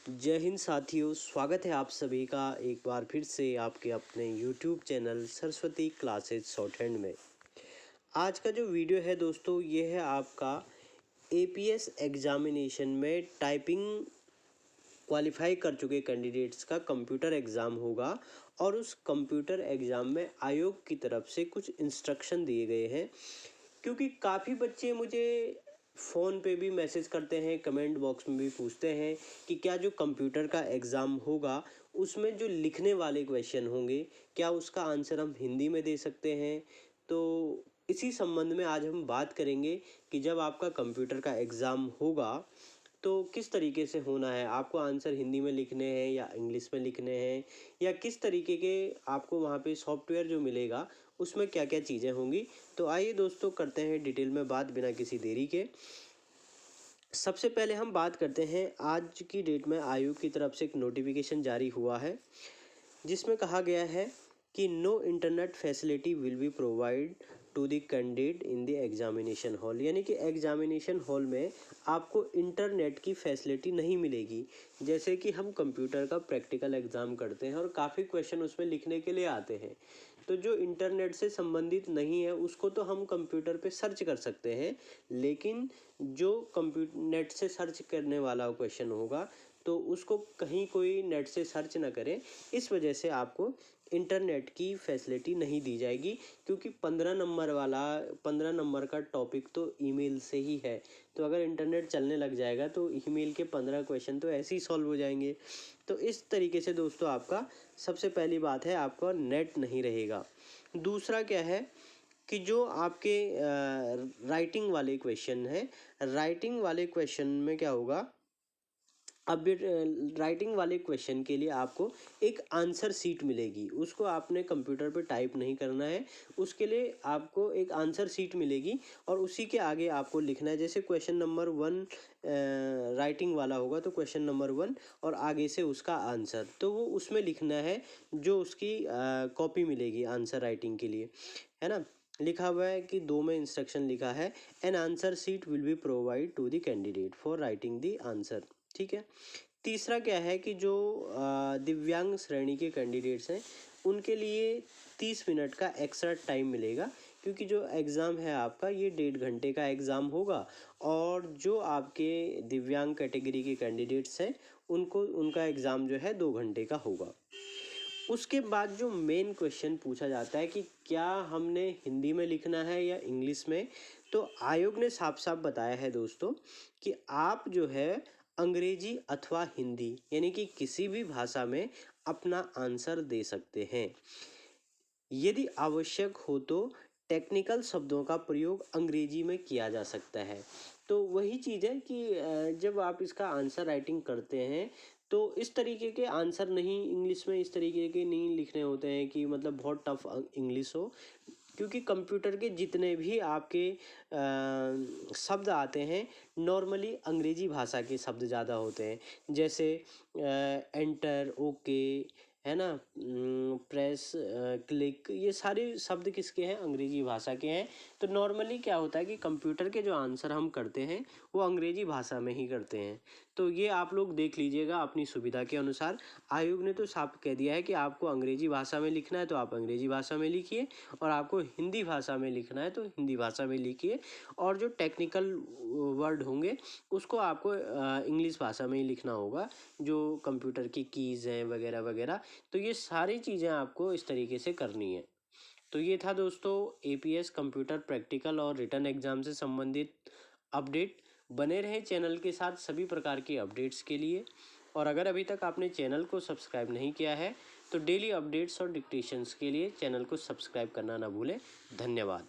जय हिंद साथियों, स्वागत है आप सभी का एक बार फिर से आपके अपने YouTube channel Saraswati classes short hand में। आज का जो वीडियो है दोस्तों, ये है आपका APS एग्जामिनेशन में टाइपिंग क्वालिफाई कर चुके कैंडिडेट्स का कंप्यूटर एग्ज़ाम होगा और उस कंप्यूटर एग्ज़ाम में आयोग की तरफ से कुछ इंस्ट्रक्शन दिए गए हैं। क्योंकि काफ़ी बच्चे मुझे फ़ोन पे भी मैसेज करते हैं, कमेंट बॉक्स में भी पूछते हैं कि क्या जो कंप्यूटर का एग्ज़ाम होगा उसमें जो लिखने वाले क्वेश्चन होंगे, क्या उसका आंसर हम हिंदी में दे सकते हैं। तो इसी संबंध में आज हम बात करेंगे कि जब आपका कंप्यूटर का एग्ज़ाम होगा तो किस तरीके से होना है, आपको आंसर हिंदी में लिखने हैं या इंग्लिश में लिखने हैं, या किस तरीके के आपको वहाँ पे सॉफ्टवेयर जो मिलेगा उसमें क्या क्या चीज़ें होंगी। तो आइए दोस्तों, करते हैं डिटेल में बात बिना किसी देरी के। सबसे पहले हम बात करते हैं, आज की डेट में आयोग की तरफ से एक नोटिफिकेशन जारी हुआ है जिसमें कहा गया है कि no internet facility will be provide to the candidate in the examination hall. यानी कि एग्जामिनेशन हॉल में आपको इंटरनेट की फैसिलिटी नहीं मिलेगी। जैसे कि हम कंप्यूटर का प्रैक्टिकल एग्ज़ाम करते हैं और काफ़ी क्वेश्चन उसमें लिखने के लिए आते हैं, तो जो इंटरनेट से संबंधित नहीं है उसको तो हम कंप्यूटर पे सर्च कर सकते हैं, लेकिन जो नेट से सर्च करने वाला क्वेश्चन होगा तो उसको कहीं कोई नेट से सर्च ना करे। इस वजह से आपको इंटरनेट की फैसिलिटी नहीं दी जाएगी, क्योंकि 15 नंबर का टॉपिक तो ईमेल से ही है। तो अगर इंटरनेट चलने लग जाएगा तो ईमेल के 15 क्वेश्चन तो ऐसे ही सॉल्व हो जाएंगे। तो इस तरीके से दोस्तों, आपका सबसे पहली बात है, आपका नेट नहीं रहेगा। दूसरा क्या है कि जो आपके राइटिंग वाले क्वेश्चन हैं, राइटिंग वाले क्वेश्चन में क्या होगा, अब राइटिंग वाले क्वेश्चन के लिए आपको एक आंसर शीट मिलेगी। उसको आपने कंप्यूटर पे टाइप नहीं करना है, उसके लिए आपको एक आंसर शीट मिलेगी और उसी के आगे आपको लिखना है। जैसे क्वेश्चन नंबर 1 राइटिंग वाला होगा तो क्वेश्चन नंबर 1 और आगे से उसका आंसर, तो वो उसमें लिखना है जो उसकी कॉपी मिलेगी आंसर राइटिंग के लिए, है ना। लिखा हुआ है कि 2 में इंस्ट्रक्शन लिखा है, an answer sheet will be provide to the candidate for writing the answer. ठीक है। तीसरा क्या है कि जो दिव्यांग श्रेणी के कैंडिडेट्स हैं उनके लिए 30 मिनट का एक्स्ट्रा टाइम मिलेगा, क्योंकि जो एग्ज़ाम है आपका ये 1.5 घंटे का एग्ज़ाम होगा और जो आपके दिव्यांग कैटेगरी के कैंडिडेट्स हैं उनको उनका एग्ज़ाम जो है 2 घंटे का होगा। उसके बाद जो मेन क्वेश्चन पूछा जाता है कि क्या हमने हिंदी में लिखना है या इंग्लिश में, तो आयोग ने साफ साफ बताया है दोस्तों कि आप जो है अंग्रेजी अथवा हिंदी यानी कि किसी भी भाषा में अपना आंसर दे सकते हैं। यदि आवश्यक हो तो टेक्निकल शब्दों का प्रयोग अंग्रेजी में किया जा सकता है। तो वही चीज़ है कि जब आप इसका आंसर राइटिंग करते हैं तो इस तरीके के आंसर नहीं, इंग्लिश में इस तरीके के नहीं लिखने होते हैं कि मतलब बहुत टफ इंग्लिश हो, क्योंकि कंप्यूटर के जितने भी आपके शब्द आते हैं नॉर्मली अंग्रेजी भाषा के शब्द ज़्यादा होते हैं। जैसे एंटर, ओके, है ना, प्रेस, क्लिक, ये सारे शब्द किसके हैं, अंग्रेजी भाषा के हैं। तो नॉर्मली क्या होता है कि कंप्यूटर के जो आंसर हम करते हैं वो अंग्रेजी भाषा में ही करते हैं। तो ये आप लोग देख लीजिएगा अपनी सुविधा के अनुसार। आयोग ने तो साफ कह दिया है कि आपको अंग्रेजी भाषा में लिखना है तो आप अंग्रेजी भाषा में लिखिए, और आपको हिंदी भाषा में लिखना है तो हिंदी भाषा में लिखिए, और जो टेक्निकल वर्ड होंगे उसको आपको इंग्लिश भाषा में ही लिखना होगा, जो कंप्यूटर की कीज़ हैं वगैरह वगैरह। तो ये सारी चीज़ें आपको इस तरीके से करनी है। तो ये था दोस्तों APS कंप्यूटर प्रैक्टिकल और रिटन एग्ज़ाम से संबंधित अपडेट। बने रहें चैनल के साथ सभी प्रकार की अपडेट्स के लिए, और अगर अभी तक आपने चैनल को सब्सक्राइब नहीं किया है तो डेली अपडेट्स और डिक्टेशंस के लिए चैनल को सब्सक्राइब करना ना भूलें। धन्यवाद।